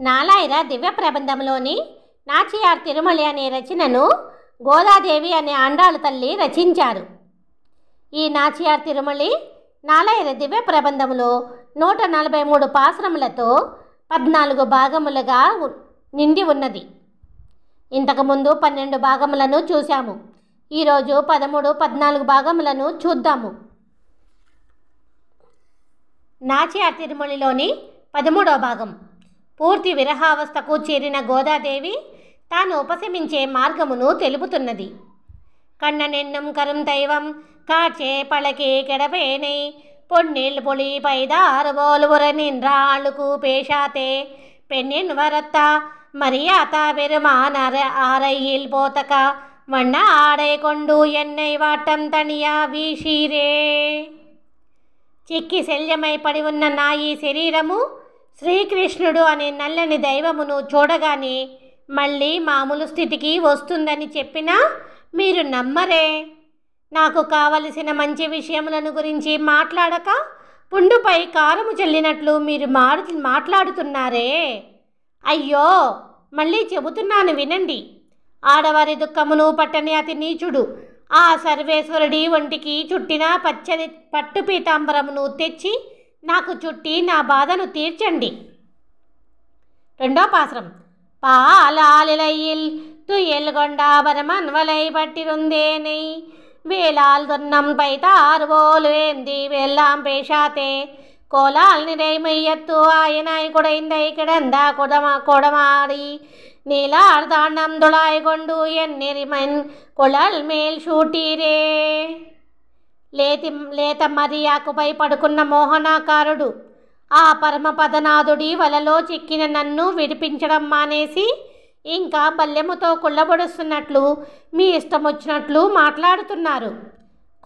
నాలాయిర దివ్య ప్రబంధంలోని నాచియార్ తిరుమలి అనే రచనను గోదాదేవి అనే ఆండాళ తల్లి రచించారు. ఈ నాచియార్ తిరుమలి నాలాయిర దివ్య ప్రబంధంలో 143 పాశ్రములతో 14 భాగములుగా నిండి ఉన్నది. ఇంతకుముందు 12 భాగములను చూశాము. ఈరోజు 13, 14 భాగములను చూద్దాము. నాచియార్ తిరుమలిలోని 13వ భాగం. పూర్తి విరహావస్థకు చేరిన గోదాదేవి తాను ఉపశమించే మార్గమును తెలుపుతున్నది. కన్ననెన్నం కరుం దైవం కాచే పళకి కెడపేனை பொன்னில் பொலி பைதாறுபோல் ஒரு நின்றாளுக்கு பேசாத்தே பெண்ணின் வரத்தா மரியாதா பெருமானார் ஆரையில் போத்தக்க வண்ண ஆடை கொண்டு என்னை వాటం తనియా వీషీరే. చిక్కి శల్యమై పడి ఉన్న నా ఈ శరీరము శ్రీకృష్ణుడు అనే నల్లని దైవమును చూడగానే మళ్ళీ మామూలు స్థితికి వస్తుందని చెప్పినా మీరు నమ్మరే. నాకు కావలసిన మంచి విషయములను గురించి మాట్లాడక పుండుపై కారము చల్లినట్లు మీరు మాట్లాడుతున్నారే. అయ్యో, మళ్ళీ చెబుతున్నాను వినండి. ఆడవారి దుఃఖమును పట్టని అతి నీచుడు ఆ సర్వేశ్వరుడి ఒంటికి చుట్టిన పచ్చని పట్టు పీతాంబరమును తెచ్చి నాకు చుట్టి నా బాధను తీర్చండి. 2వ పాశ్రం. పాలాలిలైயில் துயில் கொண்டாபரமன் வலை பட்டிருந்தேனை வேளால் துன்னம் பைத்தாறு போல் வேந்தி வெல்லாம் பேசாத்தே கோலால் நிறை மையத்து ஆயனாய் குடைந்தை கிடந்த கொடமாடி நீலார் தாண்டம் துளாய் கொண்டு என் நெறிமன் కుళల్ మేల్ షూటీరే. లేత మరియాకుపై పడుకున్న మోహనాకారుడు ఆ పరమపదనాథుడి వలలో చిక్కిన నన్ను విడిపించడం మానేసి ఇంకా బల్లెముతో కుళ్ళబొడుస్తున్నట్లు మీ ఇష్టం వచ్చినట్లు మాట్లాడుతున్నారు.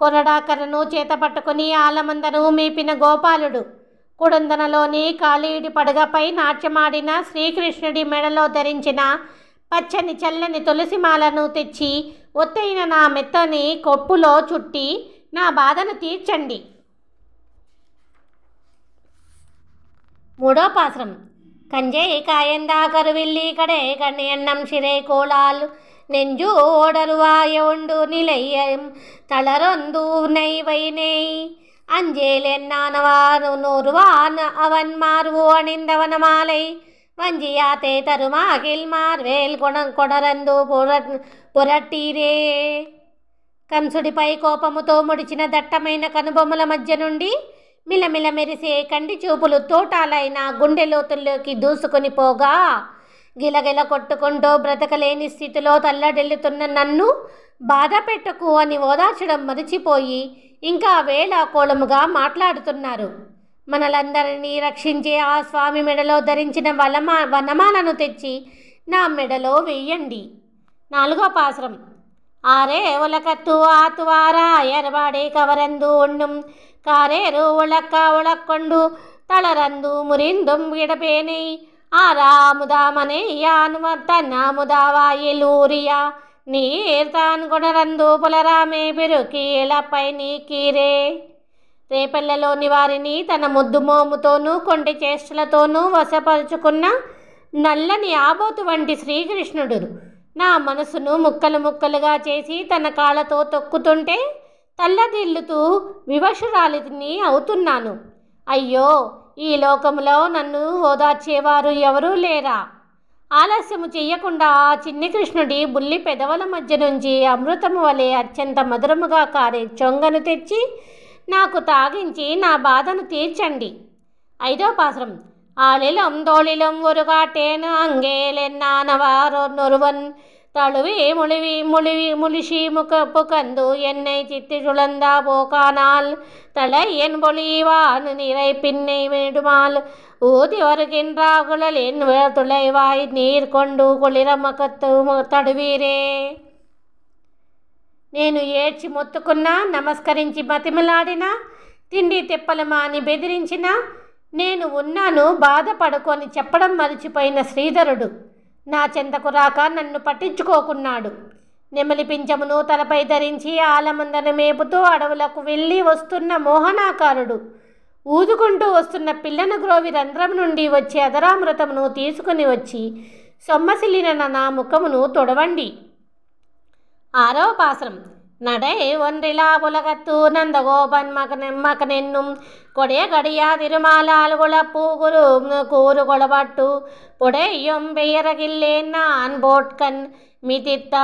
కొరడాకరను చేత పట్టుకుని ఆలమందను మేపిన గోపాలుడు కుడందనలోని కాళీయుడి పడగపై నాట్యమాడిన శ్రీకృష్ణుడి మెడలో ధరించిన పచ్చని చల్లని తులసిమాలను తెచ్చి ఒత్తైన నా మెత్తని కొప్పులో చుట్టి నా బాధను తీర్చండి. 3వ పాశ్రం. కంజే కాయందా కరువిల్లి కడే కన్నెన్నం శిరే కోళాల్ నెంజు ఓడరువాయ ఉండు నిలయ్యం తళరొందు నైవైనే அஞ்சேலென்னானவாறு நூறுவான் அவன் மார்வு அணிந்தவன மாலை வஞ்சியாத்தே தருமாகில் మార్వేల్ కొడరందు పొరటీరే. కంసుడిపై కోపముతో ముడిచిన దట్టమైన కనుబొమ్మల మధ్య నుండి మిలమిల మెరిసే కంటి చూపులు తోటాలైన గుండె లోతుల్లోకి దూసుకొని పోగా గిలగిల కొట్టుకుంటూ బ్రతకలేని స్థితిలో తల్లడిల్లుతున్న నన్ను బాధ పెట్టకు అని ఓదార్చడం మరిచిపోయి ఇంకా వేళాకోళముగా మాట్లాడుతున్నారు. మనలందరినీ రక్షించే ఆ స్వామి మెడలో ధరించిన వనమాలను తెచ్చి నా మెడలో వెయ్యండి. 4వ పాశ్రం. ఆరే ఉలకత్తు ఆతువారా ఎరబాడే కవరందు ఉండుం కారేరు ఉళక్కొండు తళరందు మురిందుం విడపేனை ఆరాముదామనే యానుమత్తన్నాముదావాయిలూరియా నీర్తాన్ కొడరందు పులరామే పెరుకి ఇళ్లపై నీకీరే. రేపల్లెలోని వారిని తన ముద్దు మోముతోనూ కొంటి చేష్టలతోనూ వశపరుచుకున్న నల్లని ఆబోతు వంటి శ్రీకృష్ణుడు నా మనసును ముక్కలు ముక్కలుగా చేసి తన కాళ్ళతో తొక్కుతుంటే తల్లదిల్లుతూ వివశురాలిని అవుతున్నాను. అయ్యో, ఈ లోకములో నన్ను ఓదార్చేవారు ఎవరూ లేరా? ఆలస్యము చెయ్యకుండా ఆ చిన్ని కృష్ణుడి బుల్లి పెదవుల మధ్య నుంచి అమృతము వలె అత్యంత మధురముగా కారే చొంగను తెచ్చి నాకు తాగించి నా బాధను తీర్చండి. 5వ పాశ్రం. ఆళిలం తోళిలం ఒరుగాటేను అంగేలెన్నానవారొరువన్ తழுவி முழிஷி புகந்து என்னை சித்தி சுழந்தா போக்கானால் தலை என் பொழிவான் நிறை பின்னை வேடுமால் ஊதி வருகின்றாகுழல் என் துளைவாய் நீர் கொண்டு కుళిరమకత్తు తడువీరే. నేను ఏడ్చి మొత్తుకున్నా, నమస్కరించి బతిమలాడినా, తిండి తిప్పలమా అని బెదిరించినా నేను ఉన్నాను బాధపడుకొని చెప్పడం మరిచిపోయిన శ్రీధరుడు నా చెంతకు రాక నన్ను పట్టించుకోకున్నాడు. నెమలి పింఛమును తలపై ధరించి ఆలమందను మేపుతూ అడవులకు వెళ్ళి వస్తున్న మోహనాకారుడు ఊదుకుంటూ వస్తున్న పిల్లను గ్రోవి రంధ్రం నుండి వచ్చే అధరామృతమును తీసుకుని వచ్చి సొమ్మసిల్లిన నా ముఖమును తొడవండి. 6వ పాసరం. நடை ஒன்றிலா புலகத்து நந்தகோபன் மகனென்னும் கொடைய கடியா திருமாலால் குளப்பூகுரு கூறு கொளபட்டு புடையும் பெயரகில்லேன் நான் போட்கண் மிதித்த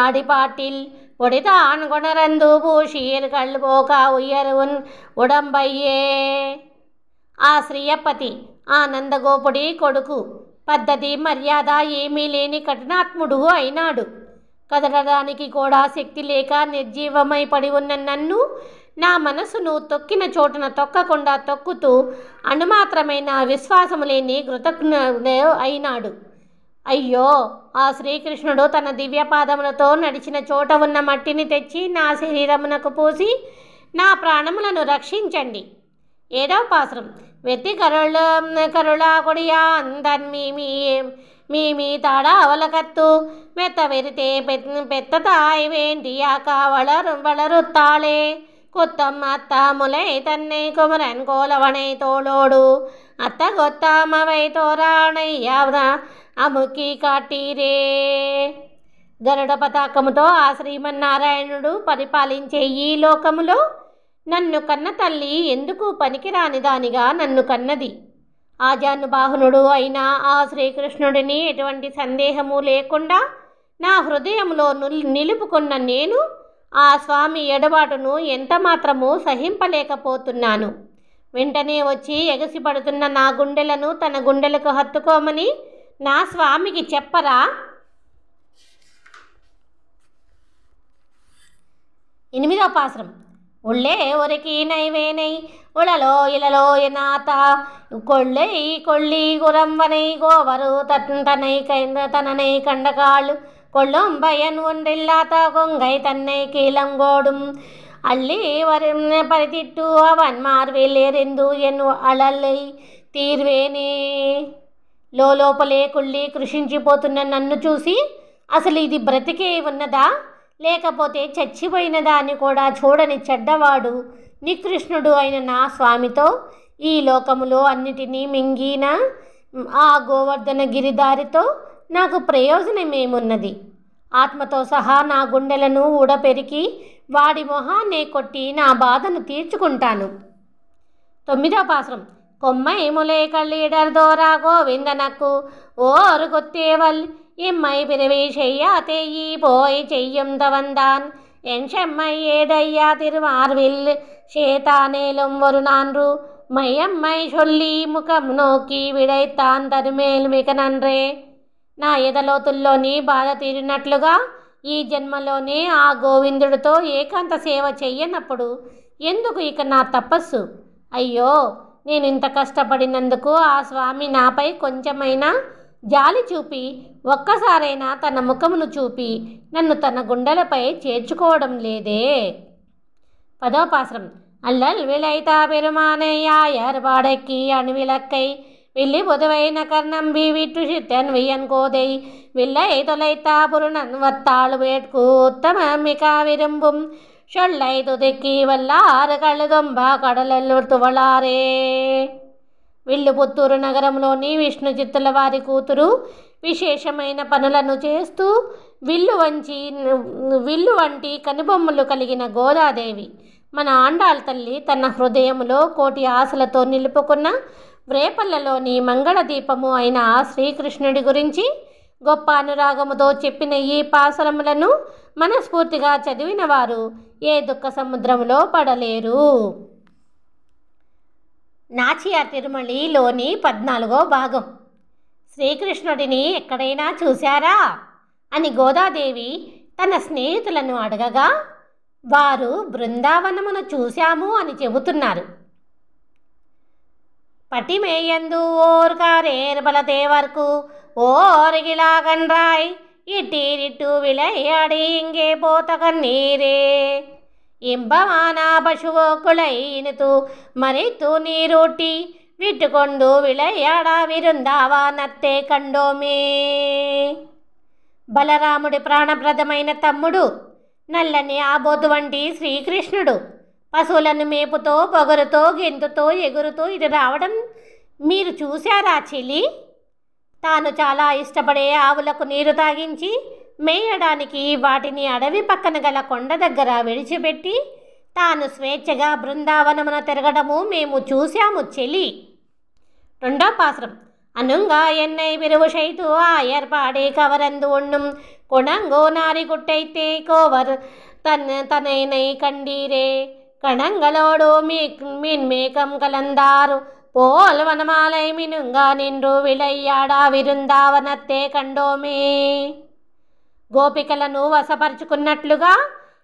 அடிபாட்டில் பொடிதான் கொணரந்து பூஷீர்கள் போக ఉయ్యరున్ ఉడంబయ్యే. ఆ శ్రీయపతి ఆ నందగోపుడి కొడుకు పద్ధతి మర్యాద ఏమీ లేని కఠినాత్ముడు అయినాడు. కదలడానికి కూడా శక్తి లేక నిర్జీవమై పడి ఉన్న నన్ను నా మనసును తొక్కిన చోటున తొక్కకుండా తొక్కుతూ అణుమాత్రమైన విశ్వాసము లేని కృతజ్ఞుడు అయినాడు. అయ్యో, ఆ శ్రీకృష్ణుడు తన దివ్యపాదములతో నడిచిన చోట ఉన్న మట్టిని తెచ్చి నా శరీరమునకు పూసి నా ప్రాణములను రక్షించండి. 7వ పాసరం. వెత్తి కరుళా కొడియా మీ తాడ అవలకత్తు మెత్త వెరితే పెత్తతాయి వేంటియాక వளருத்தாளே கொத்தம் அத்தா முலை தன்னை குமரன் கோலவனை தோளோடு అత్త గొత్తమవై తోరాణయ్యావద అముకి కాటీరే. గరుడ పతాకముతో ఆ శ్రీమన్నారాయణుడు పరిపాలించే ఈ లోకములో నన్ను కన్న తల్లి ఎందుకు పనికిరాని దానిగా నన్ను కన్నది. ఆజానుబాహునుడు అయిన ఆ శ్రీకృష్ణుడిని ఎటువంటి సందేహము లేకుండా నా హృదయంలో నిలుపుకున్న నేను ఆ స్వామి ఎడబాటును ఎంత మాత్రము సహింపలేకపోతున్నాను. వెంటనే వచ్చి ఎగసిపడుతున్న నా గుండెలను తన గుండెలకు హత్తుకోమని నా స్వామికి చెప్పరా. 8వ పాసరం. உள்ளே ஒருக்கி நைவேனை உளலோ இளலோ எனாத்த கொள்ளை கொள்ளி குரம்பனை கோவரு தனனை கண்டகாள் கொள்ளும் பயன் ஒன்றில்லாத கொங்கை தன்னை கீழங்கோடும் அள்ளி வரும் పరితిట్టు అవన్ మార్వేల్ ఎరిందు ఎను అళలై తీర్వేనే. లోపలే కుళ్ళి కృషించిపోతున్న నన్ను చూసి అసలు ఇది బ్రతికే ఉన్నదా లేకపోతే చచ్చిపోయినదా అని కూడా చూడని చెడ్డవాడు నికృష్ణుడు అయిన నా స్వామితో ఈ లోకములో అన్నిటినీ మింగిన ఆ గోవర్ధన గిరిదారితో నాకు ప్రయోజనమేమున్నది. ఆత్మతో సహా నా గుండెలను ఊడపెరికి వాడి మొహాన్నే కొట్టి నా బాధను తీర్చుకుంటాను. 9వ పాసరం. కొమ్మై ములై కళ్ళీడర్ దోరా గోవిందనకు ఓరు కొత్తేవల్ எம்மை பிறவி செய்யாதேயி போய் செய்யும் தவந்தான் என் செம்மை ஏதையா திருமார்வில் சேத்தானேலும் ஒரு நான்கு மையம்மை சொல்லி ముఖం నోకి విడైతాన్ తరుమేల్ మిక నన్రే. నా ఎదలోతుల్లోని బాధ తీరినట్లుగా ఈ జన్మలోనే ఆ గోవిందుడితో ఏకాంత సేవ చెయ్యనప్పుడు ఎందుకు ఇక నా తపస్సు. అయ్యో, నేను ఇంత కష్టపడినందుకు ఆ స్వామి నాపై కొంచెమైనా జాలి చూపి ఒక్కసారైనా తన ముఖమును చూపి నన్ను తన గుండెలపై చేర్చుకోవడం లేదే. 10వ పాసరం. అల్లల్ విలైతా పెరుమానయ్యాయర్ వాడెక్కి అణువిలక్కై வில்லி பொதுவைன கர்ணம்பி விட்டு சித்தன் வியன் கோதை வில்லை தொலைத்தா புருணன் வத்தாள் வேட்கு உத்தமிகா விரும்பும் சொல்லை துதிக்கி వల్లారు కళ్ళదొంబ కడలెల్లు తువళారే. విల్లుపుత్తూరు నగరంలోని విష్ణు చిత్తుల వారి కూతురు విశేషమైన పనులను చేస్తూ విల్లు వంటి కనుబొమ్మలు కలిగిన గోదాదేవి మన ఆండాళ్ తల్లి తన హృదయములో కోటి ఆశలతో నిలుపుకున్న వ్రేపల్లలోని మంగళదీపము అయిన శ్రీకృష్ణుడి గురించి గొప్ప అనురాగముతో చెప్పిన ఈ పాసరములను మనస్ఫూర్తిగా చదివిన వారు ఏ దుఃఖ సముద్రంలో పడలేరు. నాచియార్ తిరుమలిలోని 14వ భాగం. శ్రీకృష్ణుడిని ఎక్కడైనా చూశారా అని గోదాదేవి తన స్నేహితులను అడగగా వారు బృందావనమును చూశాము అని చెబుతున్నారు. పటిమేయందు ఓర్కారేర్ బలదేవర్కు ఓరిగిలాగన్రాయ్ ఇట్టిరిట్టు విளையாடி இங்கே போத்த கண்ணீரே இன்பமான பசுவோக்குளை இனித்து மறித்து நீரூட்டி விட்டுக்கொண்டு విளையாட విరుందావనత్తే కండోమే. బలరాముడి ప్రాణప్రదమైన తమ్ముడు నల్లని ఆబోతు వంటి శ్రీకృష్ణుడు పశువులను మేపుతో పొగరుతో గెంతుతో ఎగురుతూ ఇటు రావడం మీరు చూశారా చెల్లి? తాను చాలా ఇష్టపడే ఆవులకు నీరు తాగించి మేయడానికి వాటిని అడవి పక్కన గల కొండ దగ్గర విడిచిపెట్టి తాను స్వేచ్ఛగా బృందావనమున తిరగడము మేము చూశాము చెల్లి. రెండో పాసురం. అనుంగా ఎన్నై విరువు షైతు ఆయర్పాడే కవరందు ఉண்ணும் குணங்கோ நாரி குட்டைத்தே கோவர் தன்னை கண்டீரே கணங்களோடு மீன்மேகம் கலந்தாரு போல் వనమాలై మినుంగా నిండ్రు విలయ్యాడా విరుందావనత్తే కండోమే. గోపికలను వశపరుచుకున్నట్లుగా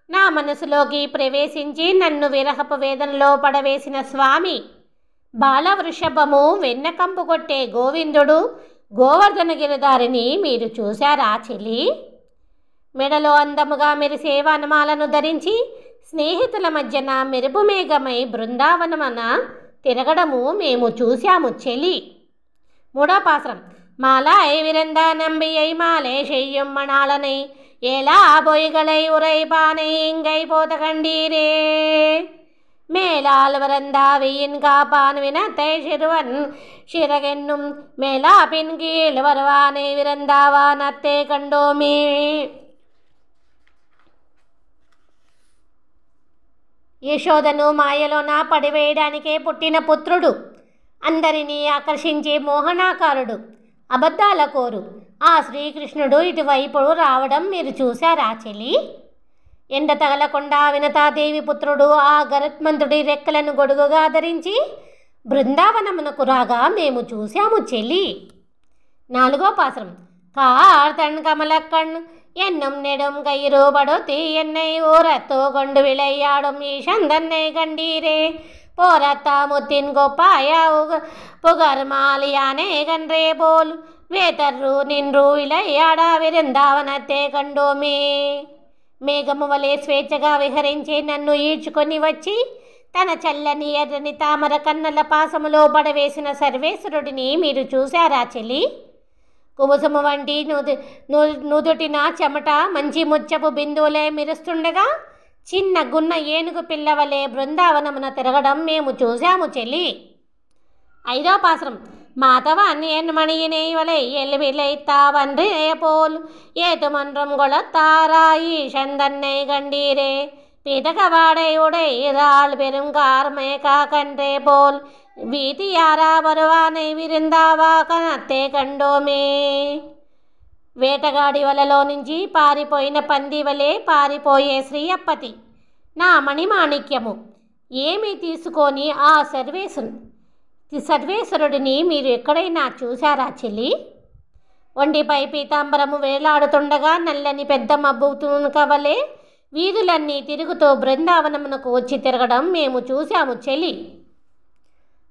నా మనసులోకి ప్రవేశించి నన్ను విరహపు వేదనలో పడవేసిన స్వామి బాలవృషభము వెన్నకంపు కొట్టే గోవిందుడు గోవర్ధన గిరిదారిని మీరు చూశారా చెల్లి? మెడలో అందముగా మెరిసే వనమాలను ధరించి స్నేహితుల మధ్యన మెరుపు మేఘమై బృందావనమన తిరగడము మేము చూశాము చెల్లి. మూడో పాసురం. மாலாய் விரந்த நம்பியை மாலே செய்யும் மணாளனை ஏலா பொய்களை உரைபானை இங்கை போத கண்டீரே மேலால் வரந்தாவியின் காப்பான் வினத்தை சிறுவன் சிறகென்னும் மேலா பின் கீழ் வருவானை விரந்தாவானத்தை கண்டோமே. యశోదను మాయలోన పడివేయడానికే పుట్టిన పుత్రుడు, అందరినీ ఆకర్షించే మోహనాకారుడు, అబద్ధాల కోరు ఆ శ్రీకృష్ణుడు ఇటువైపు రావడం మీరు చూశారా చెల్లి? ఎండ తగలకుండా వినతాదేవి పుత్రుడు ఆ గరుత్మంతుడి రెక్కలను గొడుగుగా ధరించి బృందావనమునకు రాగా మేము చూశాము చెల్లి. నాలుగో పాసురం. கார்த்தன் கமலக்கண் என்னும் நெடும் கயிறுபடுத்தி என்னை ஊரத்தோ கொண்டு விளையாடும் ஈசன் தன்னை கண்டீரே போரத்தா முத்தின் கொப்பாய புகர் மாலியானே கன்றே போல் వేతర్రు నిన్రు విలయ్యాడా విరుందావనతే కండోమే. మేఘము వలె స్వేచ్ఛగా విహరించే నన్ను ఈడ్చుకొని వచ్చి తన చల్లని ఎర్రని తామర కన్నల పాసములో పడవేసిన సర్వేశ్వరుడిని మీరు చూశారా చెల్లి? కుబుసము వంటి నుదుటిన చెమట మంచి ముచ్చపు బిందువులే మెరుస్తుండగా చిన్న గున్న ఏనుగు పిల్లవలే బృందావనమున తిరగడం మేము చూశాము చెల్లి. ఐదో పాసురం. மாதவன் என் மணியினை வலை எல்விளைத்தாவன்று போல் ஏதுமன்றம் கொளத்தாராயி சந்தன்னை கண்டீரே பீதகவாடை உடையாள் பெருங்கார்மே காக்கன்றே போல் வீதியாரா வருவானை విరిందావా కనత్తే కండోమే. వేటగాడి వలలో నుంచి పారిపోయిన పంది వలె పారిపోయే శ్రీయప్పతి నా మణిమాణిక్యము ఏమీ తీసుకొని ఆ సర్వేశ్వరుడిని మీరు ఎక్కడైనా చూశారా చెల్లి? ఒంటిపై పీతాంబరము వేలాడుతుండగా నల్లని పెద్ద మబ్బు కవలే వీధులన్నీ తిరుగుతూ బృందావనమునకు వచ్చి తిరగడం మేము చూశాము చెల్లి.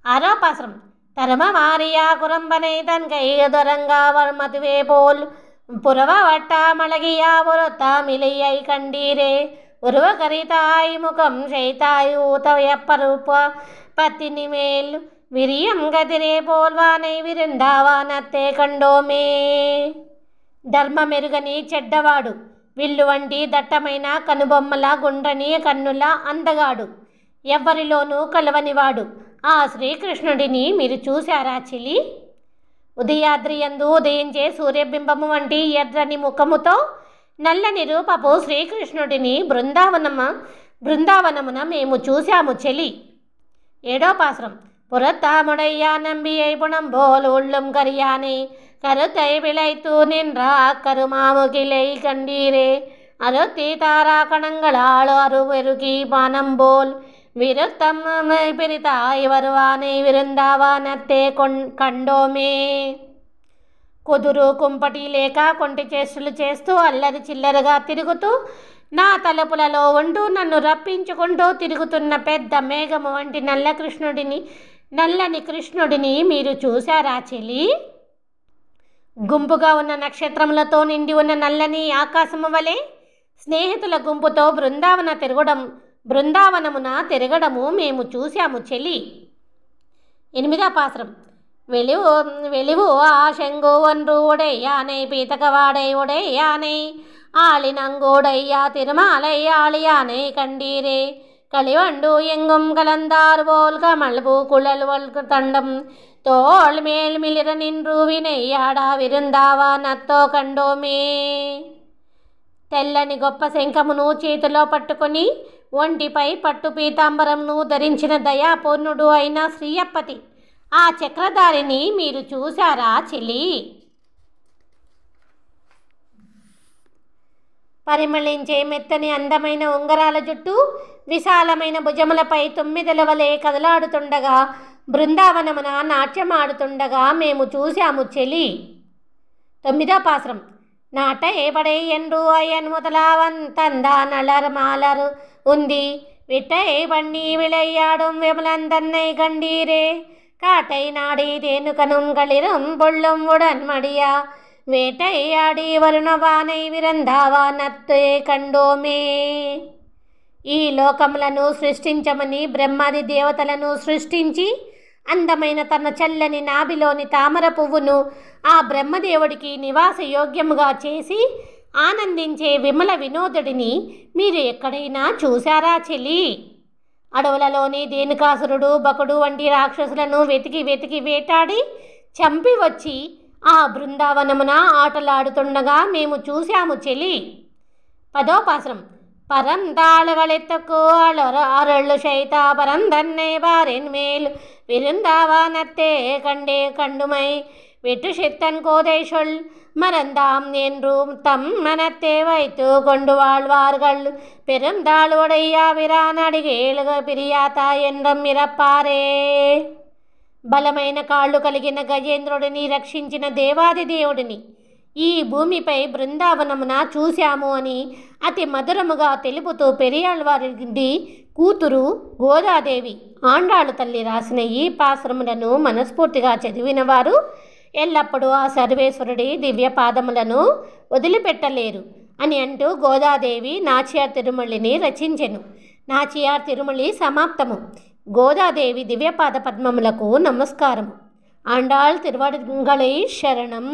ఆరో పాసురం. తరమ మారియా కురంబనై తన్ కైదొరంగా మధువే పోల్ పురవ వట్ట మళగియా పురొత్త మిలియై కండీరే ఉరువ కరితాయి ముఖం శైతాయి ఊత ఎప్పరూప పత్తిని మేల్ విరియం గదిరే పోల్వానై విరుందావానత్తే కండోమే. ధర్మమెరుగని చెడ్డవాడు, విల్లు వంటి దట్టమైన కనుబొమ్మల గుండ్రని కన్నుల అందగాడు, ఎవ్వరిలోనూ కలవనివాడు ఆ శ్రీకృష్ణుడిని మీరు చూశారా చెల్లి? ఉదయాద్రియందు ఉదయించే సూర్యబింబము వంటి ఎర్రని ముఖముతో నల్లని రూపపు శ్రీకృష్ణుడిని బృందావనమున మేము చూశాము చెల్లి. ఏడో పాసురం. புறத்தாமுடையா நம்பியை புணம் போல் உள்ளும் கரியானை கருத்தை விளைத்து நின்றா கருமாமுகிலை கண்டீரே அருத்தி தாரா கணங்களால் அருவெருகி பானம் போல் விருத்தம் பிரித்தாய் வருவானை విరుందావనత్తే కండోమే. కుదురు కుంపటి లేక కొంటి చేష్టలు చేస్తూ అల్లరి చిల్లరగా తిరుగుతూ నా తలుపులలో ఉంటూ నన్ను రప్పించుకుంటూ తిరుగుతున్న పెద్ద మేఘము వంటి నల్లని కృష్ణుడిని మీరు చూశారా చెల్లి? గుంపుగా ఉన్న నక్షత్రములతో నిండి ఉన్న నల్లని ఆకాశము వలె స్నేహితుల గుంపుతో బృందావనమున తిరగడము మేము చూశాము చెల్లి. ఎనిమిదో పాసురం. వెలివు ఆ శంగు ఒன்று ఉడయ్యాனை పీతకవాడై ఉడయ్యాனை ஆளினங்கோடையா திருமாலை ஆளியானை கண்டீரே களிவண்டு எங்கும் கலந்தார் போல் கமழ்பூ குழல் தண்டம் தோள் மேல் மிளிர நின்று వినయ్యాడా విరుందావా నత్తో కండోమే. తెల్లని గొప్ప శంఖమును చేతిలో పట్టుకొని ఒంటిపై పట్టు పీతాంబరంను ధరించిన దయాపూర్ణుడు అయిన శ్రీయప్పతి ఆ చక్రధారిని మీరు చూశారా చెలి? పరిమళించే మెత్తని అందమైన ఉంగరాల జుట్టు విశాలమైన భుజములపై తొమ్మిదల వలె కదలాడుతుండగా బృందావనమున నాట్యమాడుతుండగా మేము చూశాము చెలి. 9వ పాశ్రం. நாட்ட ஏபடை என்று அயன் முதலாவன் தந்தான் அலர் மாலர் உந்தி விட்டை பண்ணி விளையாடும் விமலன் தன்னை கண்டீரே காட்டை நாடி தேனுகனும் களிரும் பொள்ளும் உடன் மடியா వేటయ్యాడి వరుణవానై విరందావానత్తే కండోమే. ఈ లోకములను సృష్టించమని బ్రహ్మాది దేవతలను సృష్టించి అందమైన తన చల్లని నాభిలోని తామర పువ్వును ఆ బ్రహ్మదేవుడికి నివాస యోగ్యముగా చేసి ఆనందించే విమల వినోదుడిని మీరు ఎక్కడైనా చూశారా చెలి? అడవులలోని దేనుకాసురుడు బకుడు వంటి రాక్షసులను వెతికి వేటాడి చంపి వచ్చి ఆ బృందావనమున ఆటలాడుతుండగా మేము చూశాము చెలి. 10వ పాశ్రం. பரந்தாளுகளெத்தக்கோ அருள் சைதா பரந்தன்னை பாரின் மேல் விருந்தாவானத்தே கண்டே கண்டுமை வெட்டு சித்தன் கோதை சொல் மறந்தாம் என்றும் தம் மனத்தே வைத்து கொண்டு வாழ்வார்கள் பெருந்தாளுடையா విరానడిగేలుగ పిరియాతా என்றும் ఇరప్పారే. బలమైన కాళ్ళు కలిగిన గజేంద్రుడిని రక్షించిన దేవాది దేవుడిని ఈ భూమిపై బృందావనమున చూశాము అని అతి మధురముగా తెలుపుతూ పెరియాళ్వారి కూతురు గోదాదేవి ఆండాళ్ళు తల్లి రాసిన ఈ పాశ్రములను మనస్ఫూర్తిగా చదివిన వారు ఎల్లప్పుడూ ఆ సర్వేశ్వరుడి దివ్య పాదములను వదిలిపెట్టలేరు అని అంటూ గోదాదేవి నాచియార్ తిరుమలిని రచించెను. నాచియార్ తిరుమలి సమాప్తము. గోదాదేవి దివ్యపాద పద్మములకు నమస్కారము. ఆండాళ్ తిరువడిగళై శరణం.